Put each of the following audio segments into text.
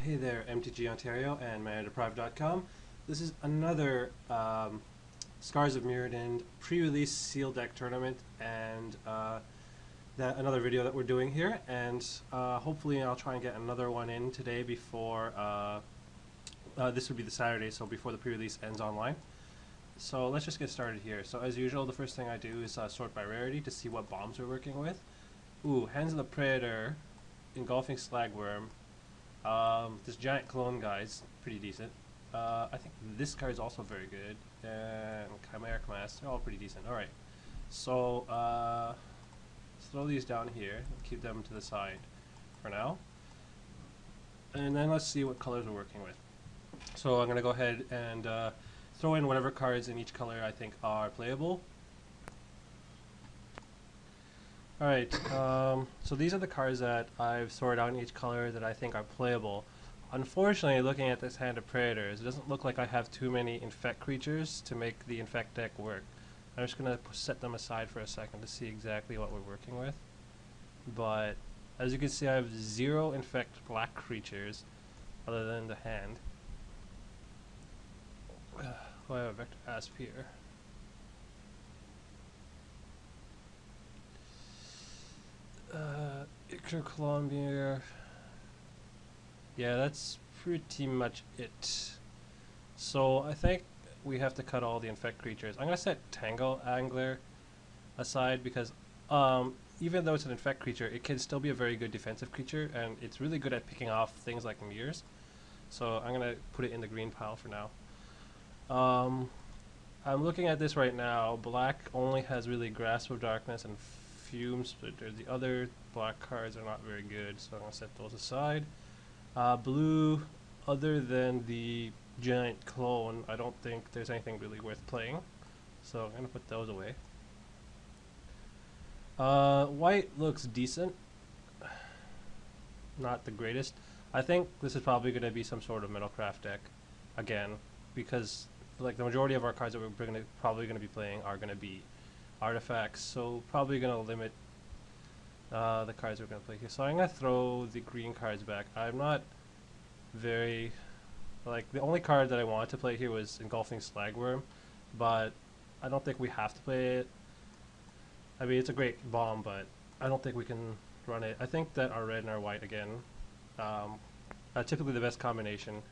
Hey there, MTGOntario and ManaDeprived.com. This is another Scars of Mirrodin Prerelease Sealed Deck Tournament, and another video that we're doing here. And hopefully, I'll try and get another one in today before this would be the Saturday, so before the pre-release ends online. So let's just get started here. So as usual, the first thing I do is sort by rarity to see what bombs we're working with. Ooh, Hands of the Predator, Engulfing Slagworm. This giant clone guy is pretty decent. I think this card is also very good. And Chimeric Mask, they're all pretty decent. Alright, so let's throw these down here and keep them to the side for now. And then let's see what colors we're working with. So I'm going to go ahead and throw in whatever cards in each color I think are playable. Alright, so these are the cards that I've sorted out in each color that I think are playable. Unfortunately, looking at this hand of Predators, it doesn't look like I have too many Infect creatures to make the Infect deck work. I'm just going to set them aside for a second to see exactly what we're working with. But, as you can see, I have 0 Infect black creatures other than the hand. Oh, I have a Vector Asp here. Ictor Colombier. Yeah, that's pretty much it. So I think we have to cut all the Infect creatures. I'm gonna set Tangle Angler aside because even though it's an Infect creature, it can still be a very good defensive creature, and it's really good at picking off things like mirrors. So I'm gonna put it in the green pile for now. I'm looking at this right now. Black only has really Grasp of Darkness and Fume Splitter. The other black cards are not very good, so I'm going to set those aside. Blue, other than the giant clone, I don't think there's anything really worth playing, so I'm going to put those away. White looks decent. Not the greatest. I think this is probably going to be some sort of Metalcraft deck again, because like the majority of our cards that we're probably going to be playing are going to be artifacts, so probably going to limit the cards we're going to play here. So I'm going to throw the green cards back. I'm not very, like, the only card that I wanted to play here was Engulfing Slagworm, but I don't think we have to play it. I mean, it's a great bomb, but I don't think we can run it. I think that our red and our white, again, are typically the best combination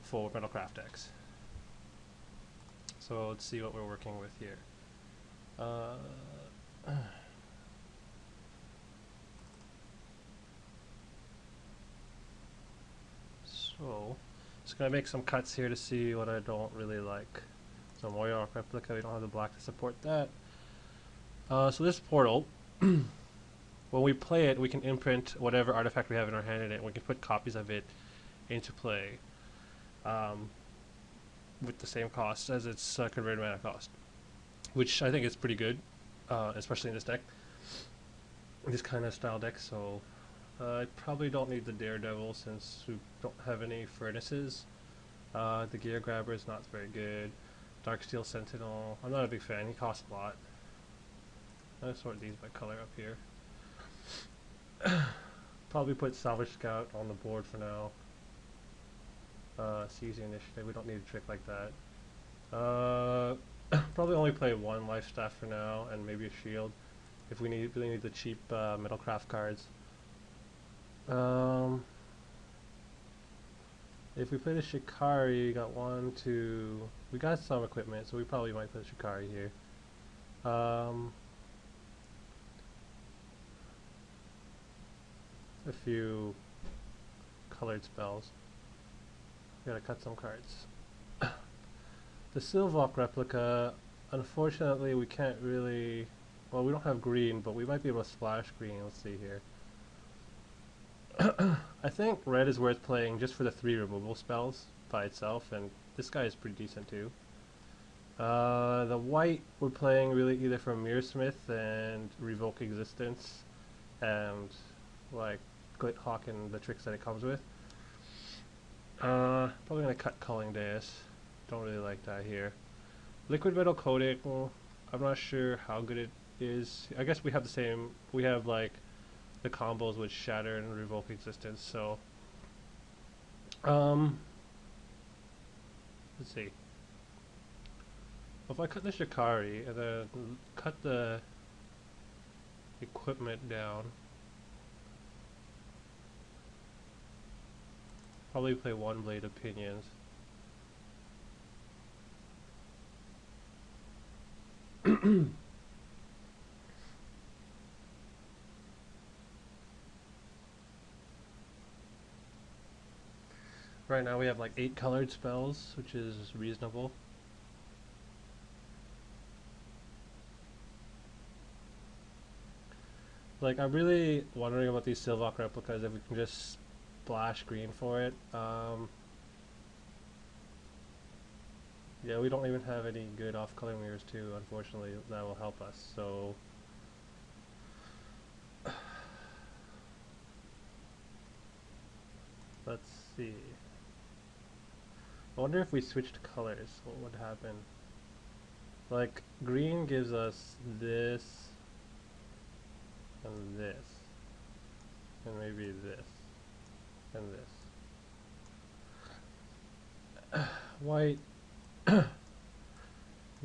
for Metalcraft decks. So let's see what we're working with here. So, just gonna make some cuts here to see what I don't really like. So Moira Replica, we don't have the black to support that. So this portal, when we play it, we can imprint whatever artifact we have in our hand in it, and we can put copies of it into play with the same cost as its converted mana cost, which I think is pretty good. Especially in this deck, this kind of style deck. So I probably don't need the Daredevil since we don't have any furnaces. The Gear Grabber is not very good. Darksteel Sentinel, I'm not a big fan, he costs a lot. I'll sort these by color up here. Probably put Salvage Scout on the board for now. Seize the Initiative, we don't need a trick like that. Probably only play 1 Life Staff for now, and maybe a Shield if we really need the cheap Metalcraft cards. If we play the Shikari, we got 1, 2. We got some equipment, so we probably might play the Shikari here. A few colored spells. We gotta cut some cards. The Sylvok replica, unfortunately we can't really, well, we don't have green, but we might be able to splash green. Let's see here. I think red is worth playing just for the 3 removal spells by itself, and this guy is pretty decent too. The white we're playing really either from Mirrorsmith and Revoke Existence, and like Glithawk and the tricks that it comes with. Probably gonna cut Culling Deus. Don't really like that here. Liquid Metal Coating, I'm not sure how good it is. I guess we have the same, we have like the combos with Shatter and Revoke Existence, so Let's see. If I cut the Shikari and then cut the equipment down, probably play one blade of pinions. Right now we have like 8 colored spells, which is reasonable. Like, I'm really wondering about these Sylvok replicas, if we can just splash green for it. Yeah, we don't even have any good off-color mirrors too, unfortunately, that will help us, so... Let's see. I wonder if we switched colors, what would happen? Like, green gives us this, and this, and maybe this, and this. White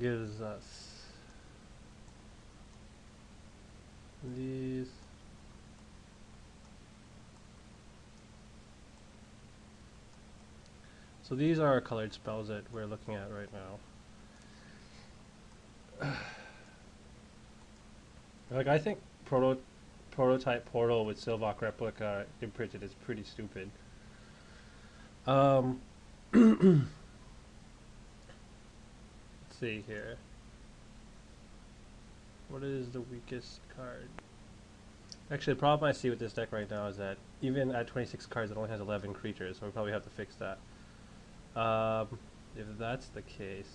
gives us these, so these are our colored spells that we're looking at right now. Like, I think prototype portal with Sylvok replica imprinted is pretty stupid. Let's see here. What is the weakest card? Actually, the problem I see with this deck right now is that even at 26 cards, it only has 11 creatures, so we probably have to fix that. If that's the case,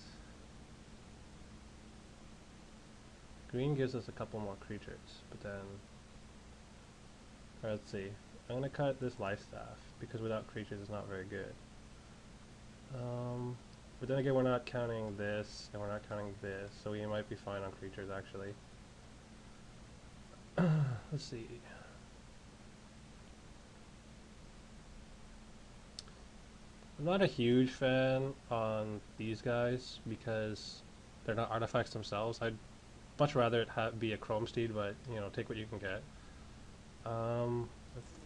green gives us a couple more creatures, but then, let's see. I'm gonna cut this life staff because without creatures, it's not very good. But then again, we're not counting this, and we're not counting this, so we might be fine on creatures actually. Let's see. I'm not a huge fan on these guys because they're not artifacts themselves. I'd much rather it be a Chrome Steed, but you know, take what you can get. I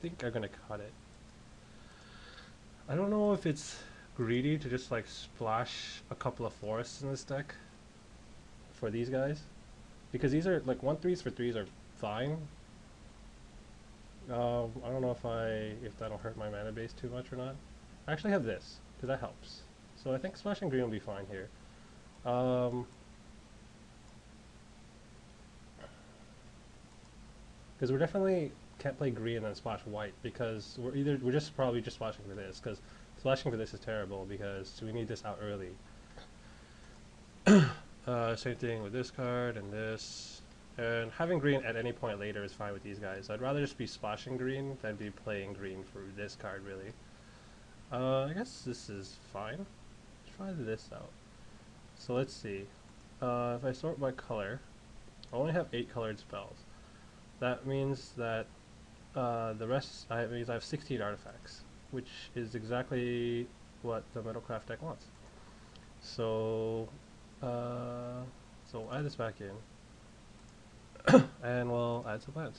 think I'm gonna cut it. I don't know if it's greedy to just like splash a couple of forests in this deck for these guys, because these are like 1/3s for 3s are fine. I don't know if that'll hurt my mana base too much or not. I actually have this, because that helps. So I think splashing green will be fine here. Because we're definitely can't play green and then splash white, because we're just probably just splashing for this, because splashing for this is terrible because we need this out early. Same thing with this card and this. And having green at any point later is fine with these guys. I'd rather just be splashing green than be playing green for this card, really. I guess this is fine. Let's try this out. So let's see. If I sort by color, I only have 8 colored spells. That means that the rest, means I have 16 artifacts, which is exactly what the Metalcraft deck wants. So, so add this back in. And we'll add some lands.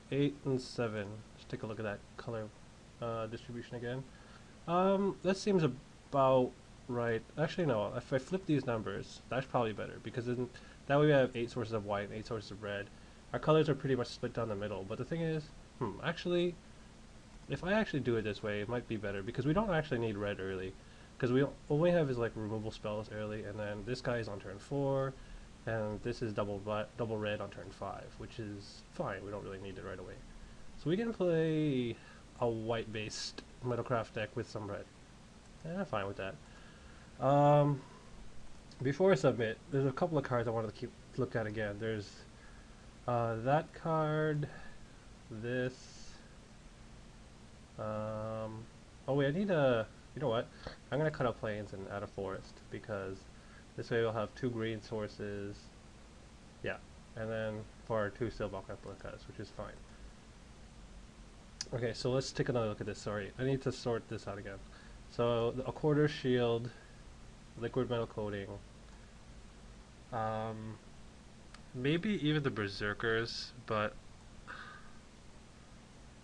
8 and 7. Let's take a look at that color distribution again. That seems about right. Actually, no. If I flip these numbers, that's probably better, because then that way we have 8 sources of white and 8 sources of red. Our colors are pretty much split down the middle. But the thing is, actually, if I actually do it this way, it might be better, because we don't actually need red early, because we only have his like removal spells early, and then this guy is on turn 4. And this is double red on turn 5, which is fine. We don't really need it right away. So we can play a white-based Metalcraft deck with some red. And I'm fine with that. Before I submit, there's a couple of cards I wanted to look at again. There's that card, this. Oh wait, I need a. You know what? I'm gonna cut out plains and add a forest, because this way we'll have 2 green sources, yeah, and then for our 2 Sylvok replicas, which is fine. Okay, so let's take another look at this. Sorry, I need to sort this out again. So a quarter shield, liquid metal coating. Maybe even the berserkers, but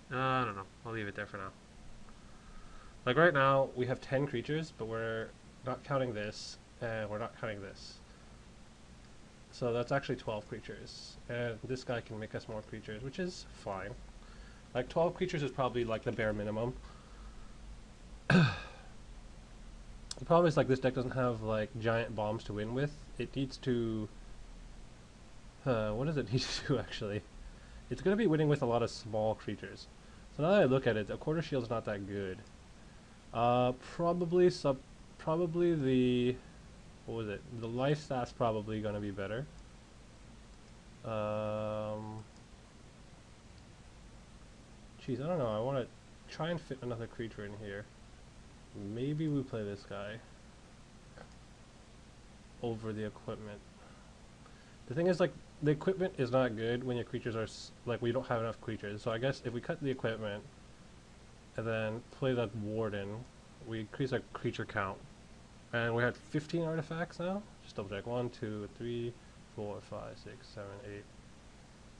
I don't know. I'll leave it there for now. Like right now, we have 10 creatures, but we're not counting this, and we're not counting this. So that's actually 12 creatures, and this guy can make us more creatures, which is fine. Like 12 creatures is probably like the bare minimum. The problem is like this deck doesn't have like giant bombs to win with. It needs to... what does it need to do actually? It's going to be winning with a lot of small creatures. So now that I look at it, a quarter shield's not that good. Probably the... what was it? The life stat's probably going to be better. Jeez, I don't know. I want to try and fit another creature in here. Maybe we play this guy over the equipment. The thing is, like, the equipment is not good when your creatures are like, we don't have enough creatures. So I guess if we cut the equipment and then play that warden, we increase our creature count. And we're at 15 artifacts now. Just double check. 1, 2, 3, 4, 5, 6, 7, 8,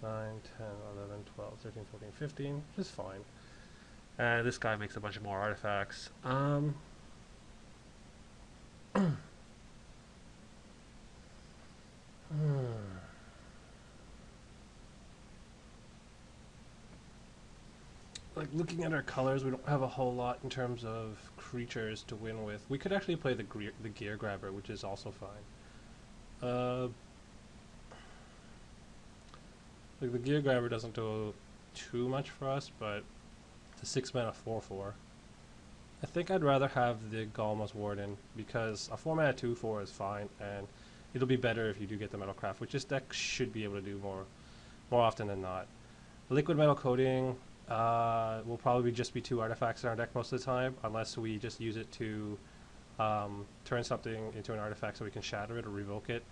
9, 10, 11, 12, 13, 14, 15, which is fine. And this guy makes a bunch of more artifacts. Like, looking at our colors, we don't have a whole lot in terms of creatures to win with. We could actually play the gear grabber, which is also fine. Like, the gear grabber doesn't do too much for us, but the 6 mana 4/4. I think I'd rather have the Galma's Warden, because a 4 mana 2/4 is fine, and it'll be better if you do get the Metalcraft, which this deck should be able to do more often than not. Liquid metal coating will probably just be 2 artifacts in our deck most of the time, unless we just use it to turn something into an artifact so we can shatter it or revoke it,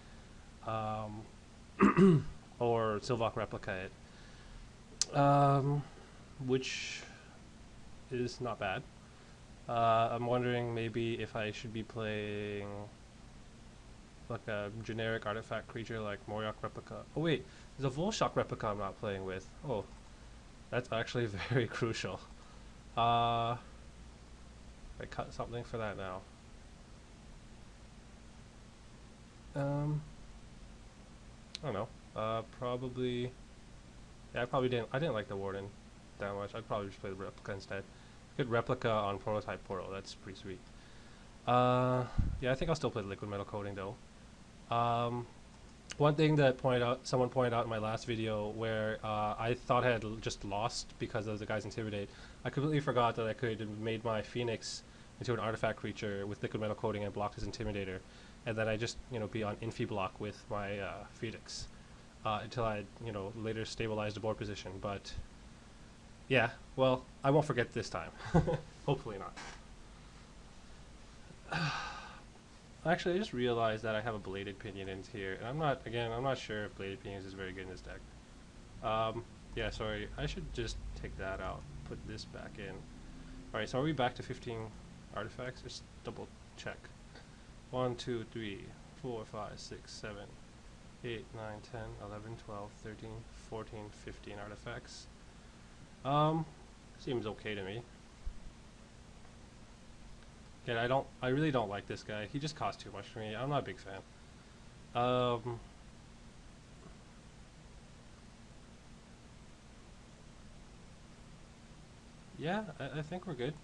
or Sylvok replica it, which is not bad. I'm wondering maybe if I should be playing like a generic artifact creature like Moriok replica. Oh wait, there's a Volshock replica I'm not playing with. Oh, that's actually very crucial. I cut something for that now. I don't know. Probably. Yeah, I didn't like the Warden that much. I'd probably just play the replica instead. Good replica on Prototype Portal. That's pretty sweet. Yeah, I think I'll still play the liquid metal coating though. One thing that someone pointed out in my last video, where I thought I had just lost because of the guy's Intimidate. I completely forgot that I could have made my Phoenix into an artifact creature with liquid metal coating and blocked his Intimidator, and then I just be on Infi block with my Phoenix until I later stabilized the board position. But yeah, well, I won't forget this time. Hopefully not. Actually, I just realized that I have a Bladed Pinions here, and I'm not sure if Bladed Pinions is very good in this deck. Yeah, sorry, I should just take that out, put this back in. Alright, so are we back to 15 artifacts? Just double check. 1, 2, 3, 4, 5, 6, 7, 8, 9, 10, 11, 12, 13, 14, 15 artifacts. Seems okay to me. Yeah, I really don't like this guy. He just costs too much for me. I'm not a big fan. Yeah, I think we're good.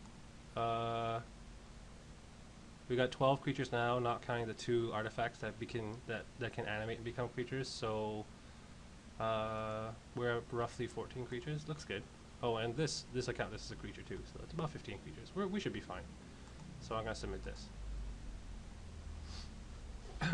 We got 12 creatures now, not counting the 2 artifacts that can animate and become creatures. So we're at roughly 14 creatures. Looks good. Oh, and this account, this is a creature too, so it's about 15 creatures. We should be fine. So I'm gonna submit this.